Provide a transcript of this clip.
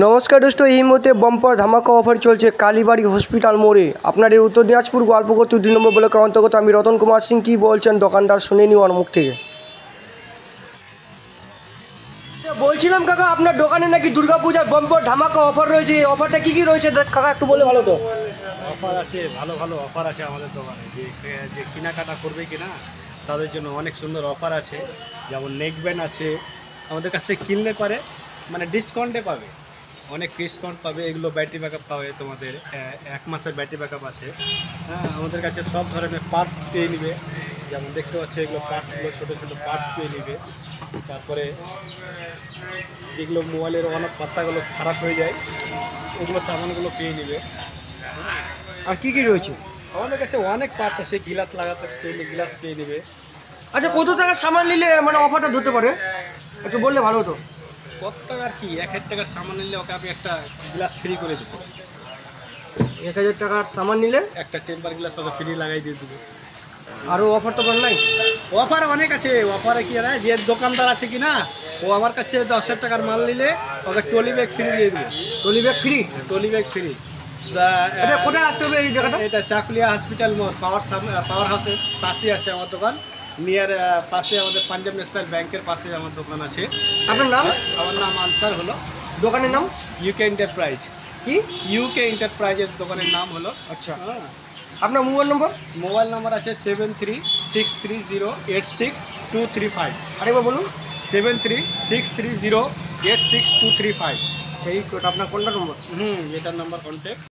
নমস্কার দোস্ত, এই মুহূর্তে বাম্পার ধামাকা অফার চলছে কালীবাড়ি হসপিটাল মোড়ে আপনাদের উত্তর দিনাজপুর গল্পগতি 2 নম্বর ব্লকের অন্তর্গত। আমি রতন কুমার সিং, কী বলছেন দোকানদার শুনে নিও মুখ থেকে। বলছিলাম কাকা, আপনার দোকানে নাকি দুর্গাপূজার বাম্পার ধামাকা অফার রয়েছে, এই অফারটা কী কী রয়েছে কাকা একটু বলে ভালো তো। অফার আছে, ভালো ভালো অফার আছে আমাদের দোকানে। যে কেনাকাটা করবে কিনা তাদের জন্য অনেক সুন্দর অফার আছে। যেমন নেক ব্যান্ড আছে, আমাদের কাছ থেকে কিনলে পারে মানে ডিসকাউন্টে পাবে, অনেক ডিসকাউন্ট পাবে। এগুলো ব্যাটারি ব্যাকআপ পাবে, তোমাদের 1 মাসের ব্যাটারি ব্যাকআপ আছে। হ্যাঁ, আমাদের কাছে সব ধরনের পার্টস পেয়ে নেবে। যেমন দেখতে পাচ্ছ এগুলো পার্টসগুলো, ছোটো ছোটো পার্টস পেয়ে নেবে। তারপরে যেগুলো মোবাইলের অনেক পাতাগুলো খারাপ হয়ে যায়, ওগুলো সামানগুলো পেয়ে নেবে। আর কী কী রয়েছে? আমাদের কাছে অনেক পার্টস আছে, গ্লাস লাগাতে চাইলে গ্লাস পেয়ে নেবে। আচ্ছা, কত টাকার সামান নিলে মানে অফারটা ধরতে পারে একটু বললে ভালো হতো। কত টাকার কি, 1000 টাকার সামান নিলে ওকে আমি একটা গ্লাস ফ্রি করে দেবো। 1000 টাকার সামান নিলে একটা টেম্পার গ্লাস ওকে ফ্রি লাগাই দিয়ে দেবো। আরও অফার তো নাই? অফার অনেক আছে। অফারে কি না, যে দোকানদার আছে কি না, ও আমার কাছে 10,000 টাকার মাল নিলে ওকে ট্রলি ব্যাগ ফ্রি দিয়ে দেবো। Trolley bag free? Trolley bag free. এটা কোথায় আসতে হবে এই জায়গাটা? এটা চাকুলিয়া হসপিটাল মোড়, পাওয়ার হাউসের পাশে আছে আমার দোকান। নিয়ার পাশে আমাদের পাঞ্জাব ন্যাশনাল ব্যাংকের পাশে আমার দোকান আছে। আপনার নাম? আমার নাম আনসার হলো। দোকানের নাম ইউকে এন্টারপ্রাইজ। কি? ইউকে এন্টারপ্রাইজের দোকানের নাম হলো। আচ্ছা, হ্যাঁ, আপনার মোবাইল নম্বর? মোবাইল নাম্বার আছে 7363086235। আরেকবার বলুন। 7363086235। সেই আপনার কোনটা নম্বর? এটার নাম্বার কন্ট্যাক্ট।